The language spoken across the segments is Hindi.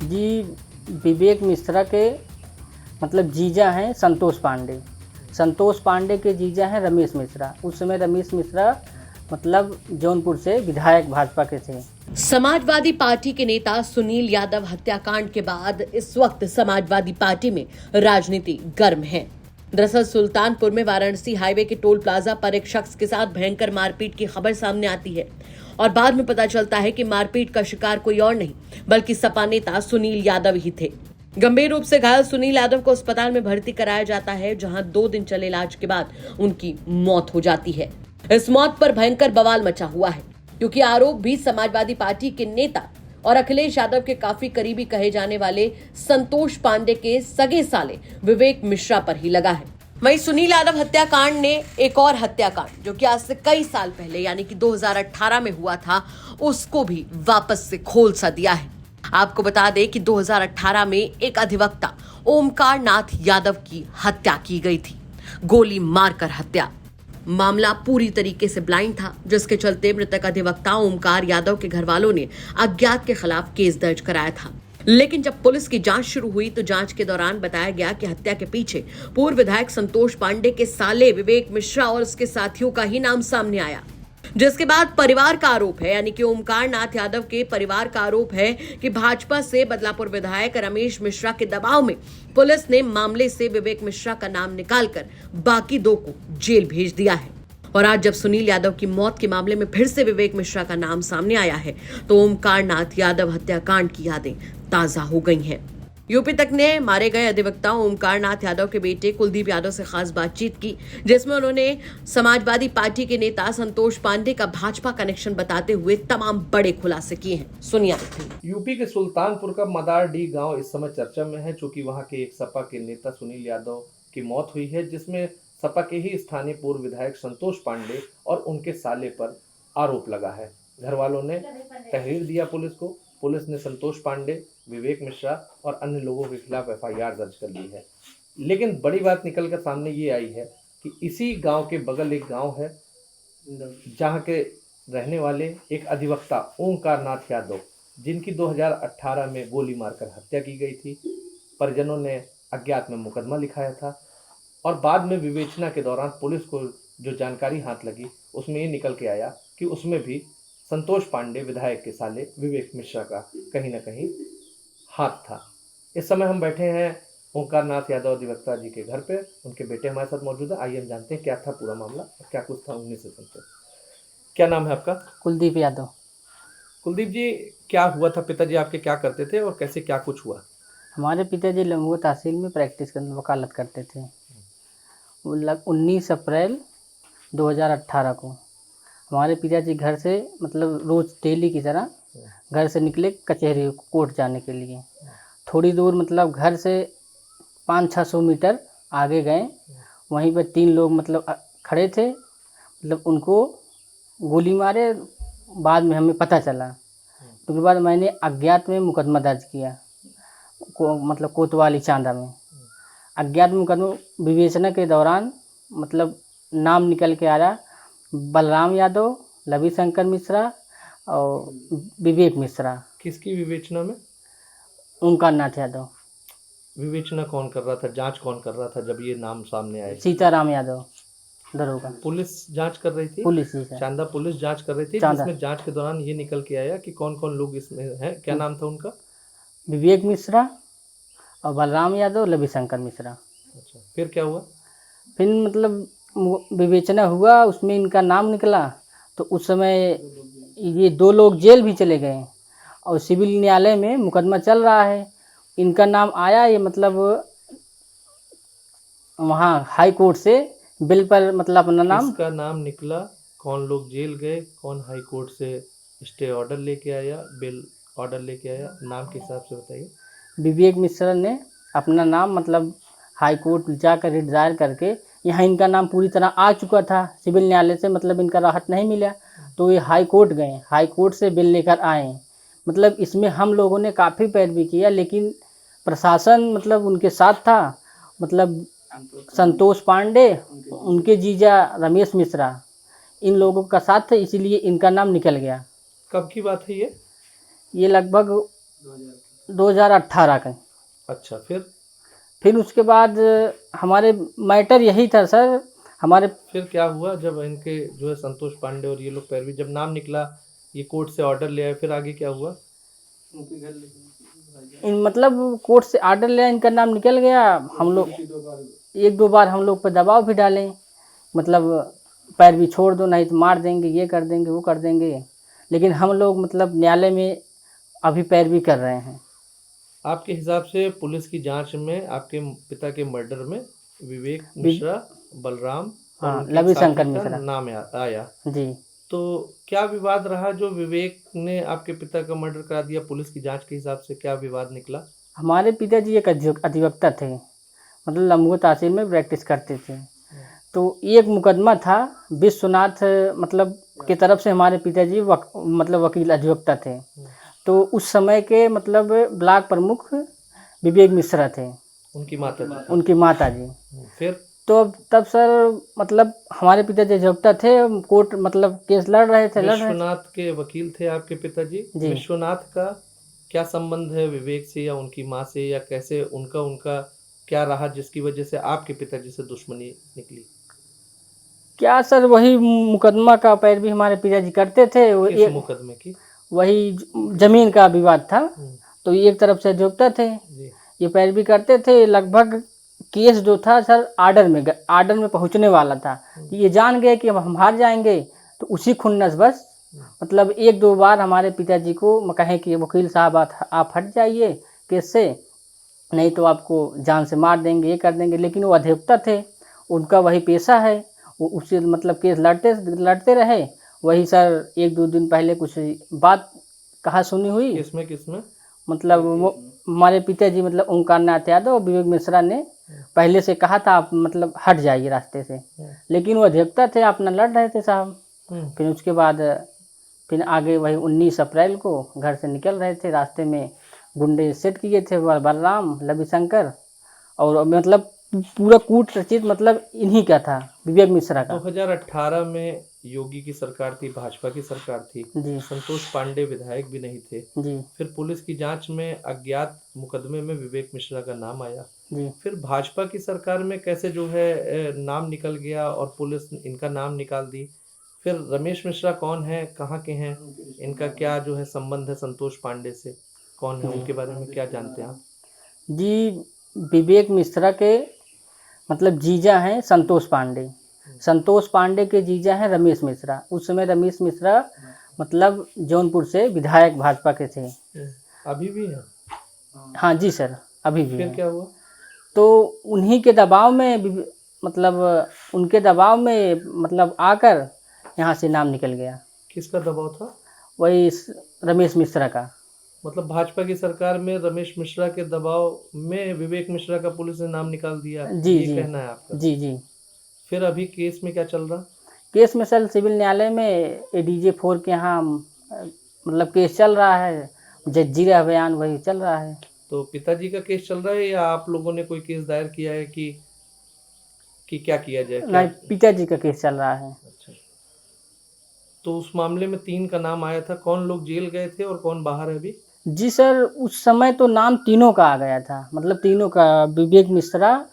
जी, विवेक मिश्रा के मतलब जीजा हैं संतोष पांडे। संतोष पांडे के जीजा हैं रमेश मिश्रा। उस समय रमेश मिश्रा मतलब जौनपुर से विधायक भाजपा के थे। समाजवादी पार्टी के नेता सुनील यादव हत्याकांड के बाद इस वक्त समाजवादी पार्टी में राजनीति गर्म है। दरअसल सुल्तानपुर में वाराणसी हाईवे के टोल प्लाजा पर एक शख्स के साथ भयंकर मारपीट की खबर सामने आती है और बाद में पता चलता है कि मारपीट का शिकार कोई और नहीं बल्कि सपा नेता सुनील यादव ही थे। गंभीर रूप से घायल सुनील यादव को अस्पताल में भर्ती कराया जाता है, जहां 2 दिन चले इलाज के बाद उनकी मौत हो जाती है। इस मौत पर भयंकर बवाल मचा हुआ है क्योंकि आरोप भी समाजवादी पार्टी के नेता और अखिलेश यादव के काफी करीबी कहे जाने वाले संतोष पांडे के सगे साले विवेक मिश्रा पर ही लगा है। वहीं सुनील यादव हत्याकांड ने एक और हत्याकांड जो कि आज से कई साल पहले यानी कि 2018 में हुआ था, उसको भी वापस से खोल सा दिया है। आपको बता दें कि 2018 में एक अधिवक्ता ओमकार नाथ यादव की हत्या की गई थी, गोली मारकर हत्या। मामला पूरी तरीके से ब्लाइंड था, जिसके चलते मृतक अधिवक्ता ओमकार यादव के घर वालों ने अज्ञात के खिलाफ केस दर्ज कराया था। लेकिन जब पुलिस की जांच शुरू हुई तो जांच के दौरान बताया गया कि हत्या के पीछे पूर्व विधायक संतोष पांडे के साले विवेक मिश्रा और उसके साथियों का ही नाम सामने आया, जिसके बाद परिवार का आरोप है यानी कि ओमकार नाथ यादव के परिवार का आरोप है कि भाजपा से बदलापुर विधायक रमेश मिश्रा के दबाव में पुलिस ने मामले से विवेक मिश्रा का नाम निकालकर बाकी 2 को जेल भेज दिया है। और आज जब सुनील यादव की मौत के मामले में फिर से विवेक मिश्रा का नाम सामने आया है तो ओमकार नाथ यादव हत्याकांड की यादें ताजा हो गई हैं। यूपी तक ने मारे गए अधिवक्ता ओमकार नाथ यादव के बेटे कुलदीप यादव से खास बातचीत की, जिसमें उन्होंने समाजवादी पार्टी के नेता संतोष पांडे का भाजपा कनेक्शन बताते हुए तमाम बड़े खुलासे किए हैं। सुनिए। यूपी के सुल्तानपुर का मदारडीह गांव इस समय चर्चा में है, चूंकि वहां के एक सपा के नेता सुनील यादव की मौत हुई है, जिसमें सपा के ही स्थानीय पूर्व विधायक संतोष पांडे और उनके साले पर आरोप लगा है। घर वालों ने तहरीर दिया पुलिस को। पुलिस ने संतोष पांडे, विवेक मिश्रा और अन्य लोगों के खिलाफ एफआईआर दर्ज कर ली है। लेकिन बड़ी बात निकल कर सामने ये आई है कि इसी गांव के बगल एक गांव है जहां के रहने वाले एक अधिवक्ता ओमकार नाथ यादव, जिनकी 2018 में गोली मारकर हत्या की गई थी, परिजनों ने अज्ञात में मुकदमा लिखाया था और बाद में विवेचना के दौरान पुलिस को जो जानकारी हाथ लगी उसमें ये निकल के आया कि उसमें भी संतोष पांडे विधायक के साले विवेक मिश्रा का कहीं ना कहीं हाथ था। इस समय हम बैठे हैं ओमकार नाथ यादव अधिवक्ता जी के घर पे। उनके बेटे हमारे साथ मौजूद है। आइए हम जानते हैं क्या था पूरा मामला और क्या कुछ था, उन्हीं से सुनते हैं। क्या नाम है आपका? कुलदीप यादव। कुलदीप जी, क्या हुआ था? पिताजी आपके क्या करते थे और कैसे क्या कुछ हुआ? हमारे पिताजी लंबो तहसील में प्रैक्टिस करने वकालत करते थे। 19 अप्रैल 2018 को हमारे पिताजी घर से मतलब रोज डेली की तरह घर से निकले कचहरी कोर्ट जाने के लिए। थोड़ी दूर मतलब घर से 500-600 मीटर आगे गए, वहीं पर 3 लोग मतलब खड़े थे, मतलब उनको गोली मारे। बाद में हमें पता चला, उसके बाद मैंने अज्ञात में मुकदमा दर्ज किया मतलब कोतवाली चांदा में। अज्ञात मुकदमा विवेचना के दौरान मतलब नाम निकल के आया बलराम यादव, रविशंकर मिश्रा और विवेक मिश्रा। किसकी विवेचना में? ओमकार नाथ यादव। विवेचना कौन कर रहा था? जांच कौन कर रहा था जब ये नाम सामने आए? सीताराम यादव दरोगा। पुलिस जांच कर रही थी? पुलिस ही सर। चांदा पुलिस जांच कर रही थी, जिसमें जांच के दौरान ये निकल के आया कि कौन कौन लोग इसमें हैं। क्या नाम था उनका? विवेक मिश्रा और बलराम यादव, रविशंकर मिश्रा। अच्छा, फिर क्या हुआ? फिर मतलब विवेचना हुआ, उसमें इनका नाम निकला तो उस समय ये 2 लोग जेल भी चले गए और सिविल न्यायालय में मुकदमा चल रहा है। इनका नाम आया, ये मतलब वहाँ हाई कोर्ट से बिल पर मतलब अपना नाम। इसका नाम निकला, कौन लोग जेल गए, कौन हाई कोर्ट से स्टे ऑर्डर लेके आया, बिल ऑर्डर लेके आया, नाम के हिसाब से बताइए। विवेक मिश्रा ने अपना नाम मतलब हाई कोर्ट जाकर रिट दायर करके, यहाँ इनका नाम पूरी तरह आ चुका था, सिविल न्यायालय से मतलब इनका राहत नहीं मिला तो ये हाई कोर्ट गए, हाई कोर्ट से बिल लेकर आए। मतलब इसमें हम लोगों ने काफ़ी पैरवी किया, लेकिन प्रशासन मतलब उनके साथ था। मतलब संतोष पांडे, उनके जीजा रमेश मिश्रा, इन लोगों का साथ था, इसीलिए इनका नाम निकल गया। कब की बात है ये? ये लगभग 2018 का। अच्छा, फिर उसके बाद हमारे मैटर यही था सर, हमारे फिर क्या हुआ जब इनके जो है संतोष पांडे और ये लोग पैरवी, जब नाम निकला, ये कोर्ट से ऑर्डर ले आए, फिर आगे क्या हुआ? इन मतलब कोर्ट से आर्डर लिया, इनका नाम निकल गया। हम लोग 1-2 बार हम लोग पर दबाव भी डालें, मतलब पैरवी छोड़ दो नहीं तो मार देंगे, ये कर देंगे वो कर देंगे, लेकिन हम लोग मतलब न्यायालय में अभी पैरवी कर रहे हैं। आपके हिसाब से पुलिस की जांच में आपके पिता के मर्डर में विवेक वि- मिश्रा, बलराम और हाँ, उनके एक लवि साथी शंकर का मिश्रा नाम आया, जी। तो क्या विवाद रहा जो विवेक ने आपके पिता का मर्डर करा दिया? पुलिस की जांच के हिसाब से क्या विवाद निकला? हमारे पिताजी एक अधिवक्ता थे, मतलब लम्बो तहसील में प्रैक्टिस करते थे। तो एक मुकदमा था विश्वनाथ मतलब के तरफ से, हमारे पिताजी मतलब वकील अधिवक्ता थे। तो उस समय के मतलब ब्लॉक प्रमुख विवेक मिश्रा थे, उनकी माता जी? उनकी माता जी। फिर तो तब सर मतलब हमारे पिताजी अधिवक्ता थे, कोर्ट मतलब केस लड़ रहे थे। विश्वनाथ के वकील थे आपके पिताजी? जी। विश्वनाथ का क्या संबंध है विवेक से या उनकी माँ से, या कैसे उनका उनका क्या रहा जिसकी वजह से आपके पिताजी से दुश्मनी निकली? क्या सर, वही मुकदमा का पैरवी हमारे पिताजी करते थे। किस मुकदमे की? वही जमीन का विवाद था। तो एक तरफ से अधिवक्ता थे, जी। ये पैरवी करते थे। लगभग केस जो था सर आर्डर में पहुंचने वाला था। ये जान गए कि अब हम हार जाएंगे, तो उसी खुन्नस बस मतलब 1-2 बार हमारे पिताजी को कहें कि वकील साहब आप हट जाइए केस से, नहीं तो आपको जान से मार देंगे, ये कर देंगे। लेकिन वो अधिवक्ता थे, उनका वही पेशा है, वो उससे मतलब केस लड़ते रहे। वही सर 1-2 दिन पहले कुछ बात कहा सुनी हुई, किसमें? मतलब वो हमारे पिताजी मतलब ओंकार नाथ यादव और विवेक मिश्रा ने पहले से कहा था आप मतलब हट जाइए रास्ते से, लेकिन वो अधिवक्ता थे, अपना लड़ रहे थे साहब। फिर उसके बाद फिर आगे वही 19 अप्रैल को घर से निकल रहे थे, रास्ते में गुंडे सेट किए थे, बलराम, लविशंकर, और मतलब पूरा कूट रचित मतलब इन्हीं का था, विवेक मिश्रा का। 2018 में योगी की सरकार थी, भाजपा की सरकार थी, जी संतोष पांडे विधायक भी नहीं थे। जी फिर पुलिस की जांच में अज्ञात मुकदमे में विवेक मिश्रा का नाम आया। जी। फिर भाजपा की सरकार में कैसे जो है नाम निकल गया और पुलिस इनका नाम निकाल दी? फिर रमेश मिश्रा कौन है, कहाँ के हैं, इनका क्या जो है संबंध है संतोष पांडे से, कौन है, उनके बारे में क्या जानते हैं आप? जी, विवेक मिश्रा के मतलब जीजा हैं संतोष पांडे, संतोष पांडे के जीजा हैं रमेश मिश्रा। उस समय रमेश मिश्रा मतलब जौनपुर से विधायक भाजपा के थे। अभी भी है? हाँ जी सर, अभी भी फिर हैं। क्या हुआ? तो उन्हीं के दबाव में मतलब उनके दबाव में मतलब आकर यहाँ से नाम निकल गया, किसका दबाव था? वही रमेश मिश्रा का। मतलब भाजपा की सरकार में रमेश मिश्रा के दबाव में विवेक मिश्रा का पुलिस ने नाम निकाल दिया, जी ये जी कहना है आपका? जी जी। फिर अभी केस में क्या चल रहा? केस में सर सिविल न्यायालय में ADJ 4 के यहाँ मतलब केस चल रहा है, जजीरा बयान वही चल रहा है। तो पिताजी का केस चल रहा है या आप लोगों ने कोई केस दायर किया है कि क्या किया जाए, क्या? नहीं, पिताजी का केस चल रहा है। अच्छा, तो उस मामले में 3 का नाम आया था, कौन लोग जेल गए थे और कौन बाहर है अभी? जी सर, उस समय तो नाम तीनों का आ गया था, मतलब तीनों का, विवेक मिश्रा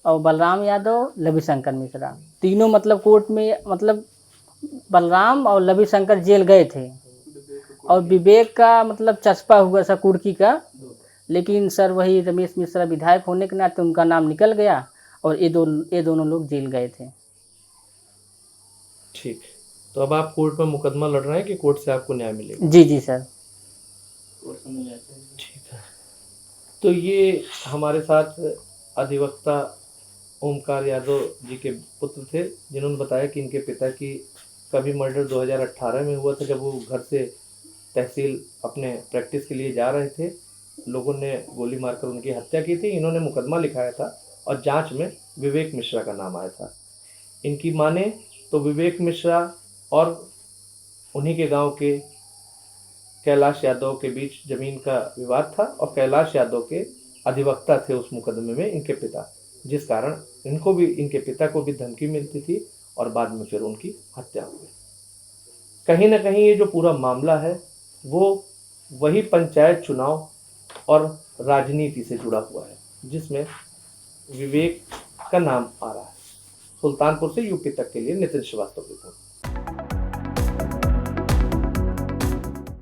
और बलराम यादव, लविशंकर मिश्रा, तीनों मतलब कोर्ट में मतलब बलराम और लविशंकर जेल गए थे, और विवेक का मतलब चस्पा हुआ था कुर्की का, लेकिन सर वही रमेश मिश्रा विधायक होने के नाते उनका नाम निकल गया और ये दोनों लोग जेल गए थे। ठीक, तो अब आप कोर्ट में मुकदमा लड़ रहे हैं कि कोर्ट से आपको न्याय मिलेगा? जी जी सर। ठीक है, तो ये हमारे साथ अधिवक्ता ओमकार यादव जी के पुत्र थे, जिन्होंने बताया कि इनके पिता की का भी मर्डर 2018 में हुआ था, जब वो घर से तहसील अपने प्रैक्टिस के लिए जा रहे थे, लोगों ने गोली मारकर उनकी हत्या की थी। इन्होंने मुकदमा लिखाया था और जांच में विवेक मिश्रा का नाम आया था। इनकी माने तो विवेक मिश्रा और उन्हीं के गांव के कैलाश यादव के बीच जमीन का विवाद था, और कैलाश यादव के अधिवक्ता थे उस मुकदमे में इनके पिता, जिस कारण इनको भी, इनके पिता को भी धमकी मिलती थी और बाद में फिर उनकी हत्या हो गई। कहीं ना कहीं ये जो पूरा मामला है वो वही पंचायत चुनाव और राजनीति से जुड़ा हुआ है, जिसमें विवेक का नाम आ रहा है। सुल्तानपुर से यूपी तक के लिए नितिन श्रीवास्तव की रिपोर्ट।